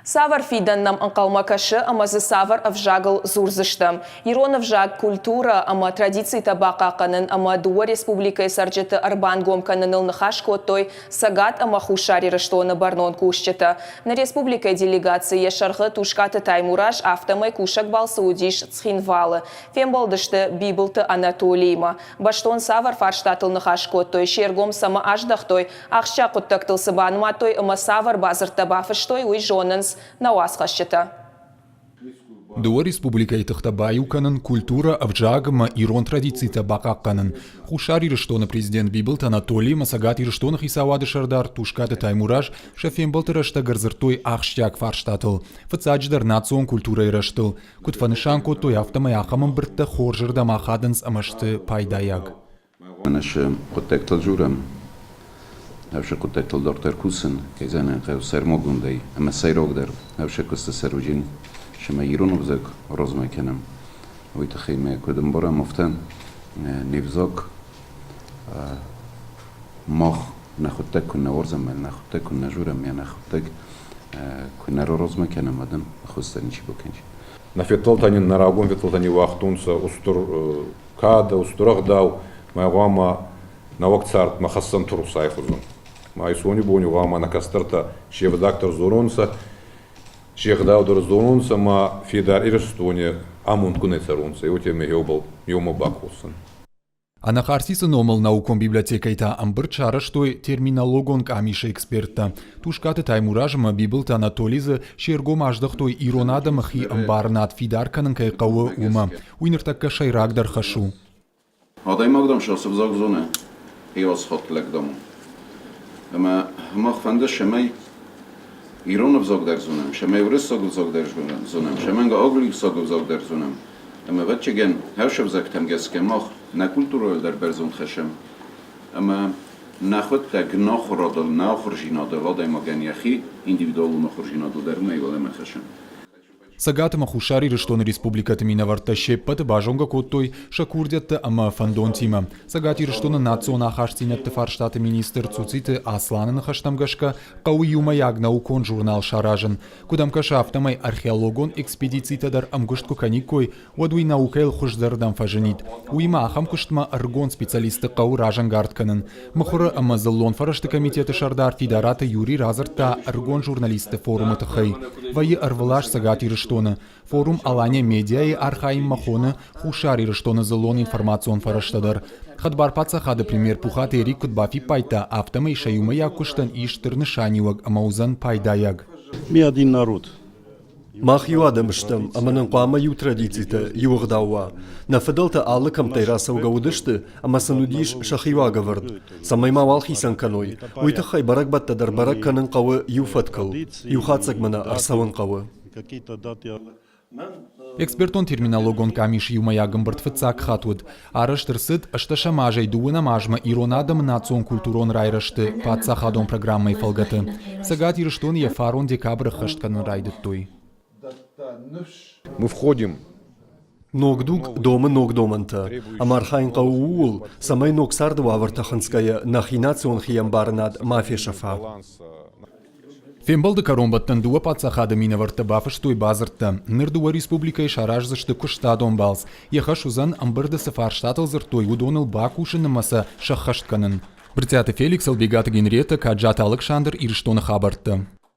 Савар фиданнам анкалмакашы амазы савар авжагыл зурзыштым. Ирон авжаг культура ама традиции табакаканын ама дуа республика сарджеты арбан гомканыныл нахаш коттой сагат ама хушари раштоны барнон кушчета. На республика делегации шаргы тушкаты таймураж автомай кушак бал саудиш цхинвалы. Фембалдышты бибылты Анатолийма. Баштон савар фарштатыл нахаш коттой шергом сама аждахтой ахща коттактыл сабанматой ама савар базар табафыштой уй жонынс на уасхащета. Дуа республика Итахтабаю канан культура авджагма ирон традиции табака канан. Хушари рештона президент Бибылт Анатолий Масагат и рештонах Исавады Шардар Тушката Таймураж шефембалт решта гарзыртой ахштяк фарштатл. Фацадждар национ культура и рештл. Кутфанышанко той автомай ахамам бртта хоржырда махаденс амашты пайдаяг. Манаш коттектал журам. Навше коттектал доктор Кусен, кейзане кайсер могундей. Ама сайрогдар. Навше коста серуджин. شما ایران وزک راز میکنم وی تخیمه کدوم باره مفتن نیوزاک ماخ نخوتک کن نورزم نخوتک کن نجورم یا نخوتک کن نرو راز میکنم آدم خوستنی چی بکنی نفیتلتانی نراغون فیتلتانی وقتونسا استر کاد استراغ داو ما غاما نوقت سارت ما خصن ترو سایفوزون ما یسونی بونی غاما نکسترتا شیف دکتر زورونسا شيخ داودر زونسا ما في دار إرستوني أمون كونيتسرونسا يوتي مهيوبل يومو باكوسن. Она харсиса номал науком библиотекайта амбырчара, что терминологон камиша эксперта. Тушкаты таймуражма бибылта Анатолиза шергом аждахтой иронада махи амбарнат фидарканын кайкавы ума. Уйнертакка шайрагдар хашу. Адай магдам шасып загзоне. Хиос хотлек дому. Ама махфанда шамай ایران بزرگ در زونم، شما ورس ساگ بزرگ در زونم، شما انگار آگلی ساگ بزرگ در زونم. اما وقتی گن هر شب زکتم گست که ماخ نکولتورال در برزون خشم، اما نخود تگ نخورادل نخورجینادل وادای ما گن یخی ایندیویدوال نخورجینادل در میوال ما خشم. Сагата махушари рештона республиката минаварта шеппата бажонга коттой шакурдятта ама фандонтима. Сагати рештона национа хашцинятта фарштата министр цуците Аслана нахаштамгашка кауи юма ягнаукон журнал шаражен. Кудамка шафтамай археологон экспедицита дар амгуштко каникой вадуи наукайл хуждардан фаженит. Уима ахам куштма аргон специалисты кау ражан гартканын. Махура ама заллон фарашты комитеты шардар тидарата Юрий Разарта аргон журналисты форума тахай. Ваи арвалаш сагати рештона. Форум Алания медиа и архаим махона хушари рештона залон информацион фараштадар. Хадбар паца хада пример пухат эрик кутбафи пайта автома и шаюма якуштан иштырны шаниуаг амаузан пайдаяг. Мы один народ. Мах юадамштам, аманан қуама ю традицита, юғдауа. Нафадалта аллакам тайраса угаудышты, ама санудиш шахиуага вард. Самайма валхисан каной. Уйтахай барак баттадар барак канан қавы юфаткал. Юхацак мана арсаван қавы. Экспертон терминологон камиш юмаягам бартфыцак хатуд. Араштырсыд ашташамажай дуына мажма иронадам национ культурон райрашты паца хадон программой фалгаты. Сагат ирштон ефарон декабрь хашткан райдыттой. Мы входим. Ногдуг дома ногдоманта. Амархайн қауул, самай ноксарду авартаханская нахинацион хиямбарнад мафия шафа. Фембалды каромбаттан дуа паца хада минаварта бафыштой базарта. Нырдуа республика и шараж зашты куштадон балс. Ехаш узан амбырда сафарштатал зартой удоныл бакушын маса шахаштканын. Бритята Феликс албегата генрета каджата Александр ирштона хабарта.